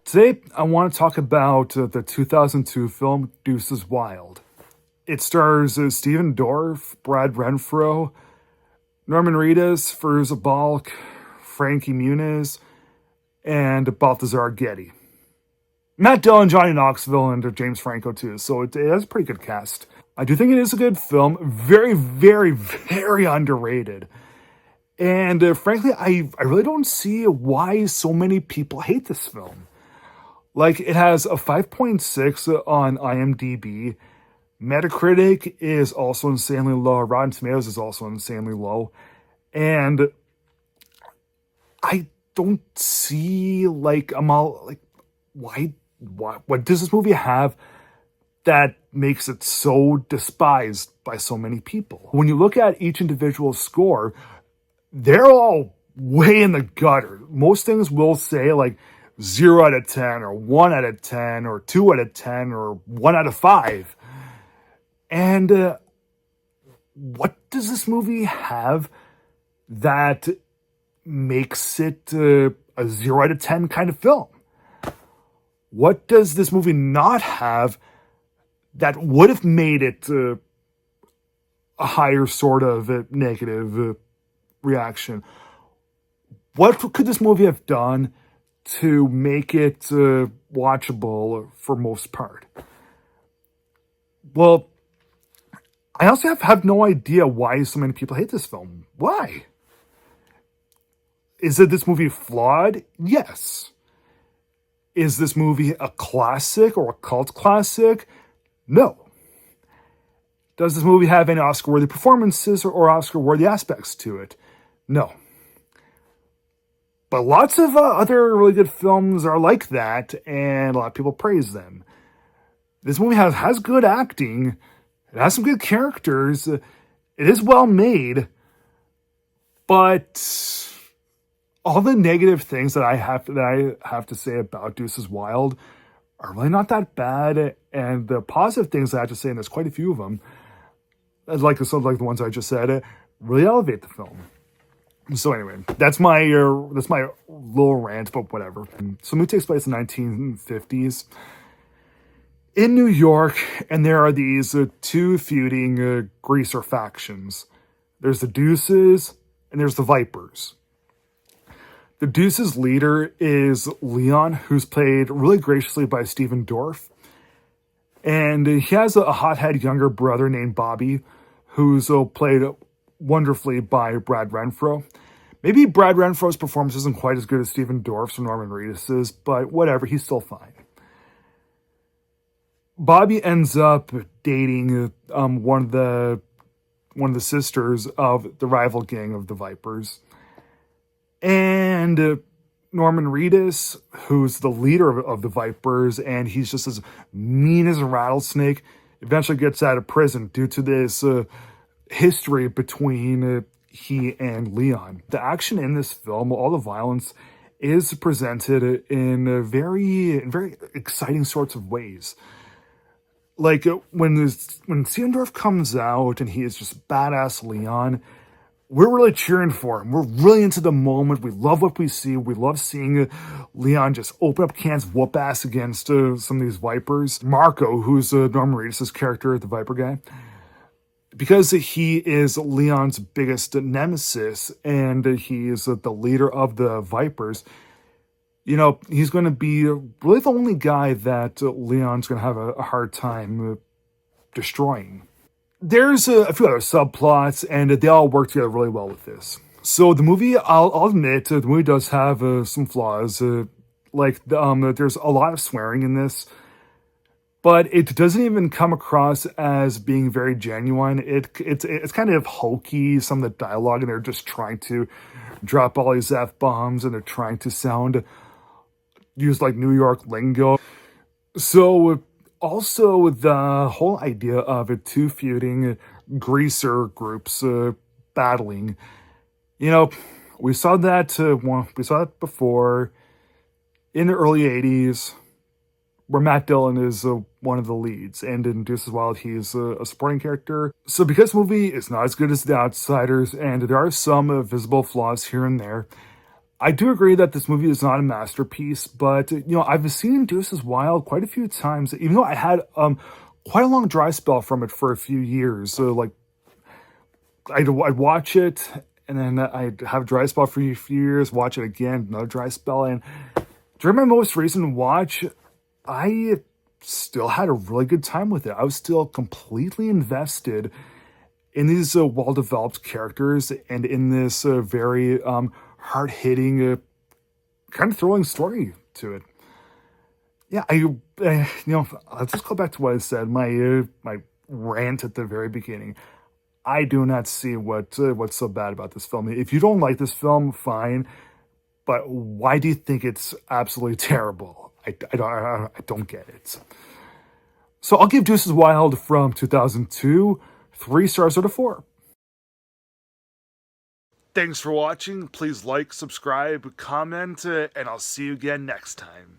Today, I want to talk about the 2002 film Deuces Wild. It stars Stephen Dorff, Brad Renfro, Norman Reedus, Fairuza Balk, Frankie Muniz, and Balthazar Getty. Matt Dillon, Johnny Knoxville, and James Franco too, so it has a pretty good cast. I do think it is a good film, very, very, very underrated. And frankly, I really don't see why so many people hate this film. Like, it has a 5.6 on IMDb. Metacritic is also insanely low. Rotten Tomatoes is also insanely low. And I don't see, what does this movie have that makes it so despised by so many people? When you look at each individual score, they're all way in the gutter. Most things will say, 0 out of 10 or 1 out of 10 or 2 out of 10 or 1 out of 5. And what does this movie have that makes it a 0 out of 10 kind of film? What does this movie not have that would have made it a higher sort of negative reaction? What could this movie have done to make it watchable for most part? Well, I also have no idea why so many people hate this film. Why? Is this movie flawed? Yes. Is this movie a classic or a cult classic? No. Does this movie have any Oscar-worthy performances or Oscar-worthy aspects to it? No. But lots of other really good films are like that, and a lot of people praise them. This movie has good acting. It has some good characters. It is well made. But all the negative things that I have to say about Deuces Wild are really not that bad. And the positive things I have to say, and there's quite a few of them, like the ones I just said, really elevate the film. So anyway, that's my little rant, but whatever. So the movie takes place in the 1950s in New York, and there are these two feuding greaser factions. There's the Deuces, and there's the Vipers. The Deuces' leader is Leon, who's played really graciously by Stephen Dorff, and he has a hothead younger brother named Bobby, who's played wonderfully by Brad Renfro. Maybe Brad Renfro's performance isn't quite as good as Stephen Dorff's or Norman Reedus's, but whatever, he's still fine. Bobby ends up dating one of the sisters of the rival gang of the Vipers. And Norman Reedus, who's the leader of the Vipers, and he's just as mean as a rattlesnake, eventually gets out of prison due to this history between he and Leon. The action in this film, all the violence, is presented in very exciting sorts of ways. Like when Stephen Dorff comes out and he is just badass Leon, we're really cheering for him. We're really into the moment. We love what we see. We love seeing Leon just open up cans, whoop ass against some of these Vipers. Marco, who's Norman Reedus' character, the Viper guy, because he is Leon's biggest nemesis and he is the leader of the Vipers, he's going to be really the only guy that Leon's going to have a hard time destroying. There's a few other subplots, and they all work together really well with this. So the movie, I'll admit, the movie does have some flaws. There's a lot of swearing in this, but it doesn't even come across as being very genuine. It's kind of hokey, some of the dialogue, and they're just trying to drop all these F-bombs, and they're trying to use New York lingo. So also the whole idea of two feuding greaser groups battling, we saw that before in the early 80s, where Matt Dillon is one of the leads, and in Deuces Wild, he's a supporting character. So because the movie is not as good as The Outsiders, and there are some visible flaws here and there, I do agree that this movie is not a masterpiece, but I've seen Deuces Wild quite a few times, even though I had quite a long dry spell from it for a few years. So like I'd watch it and then I'd have a dry spell for a few years, watch it again, another dry spell. And during my most recent watch, I still had a really good time with it. I was still completely invested in these well-developed characters and in this very hard-hitting, kind of thrilling story to it. Yeah, let's just go back to what I said. My rant at the very beginning. I do not see what's so bad about this film. If you don't like this film, fine. But why do you think it's absolutely terrible? I don't get it. So I'll give Deuces Wild from 2002 3 stars out of 4. Thanks for watching. Please like, subscribe, comment, and I'll see you again next time.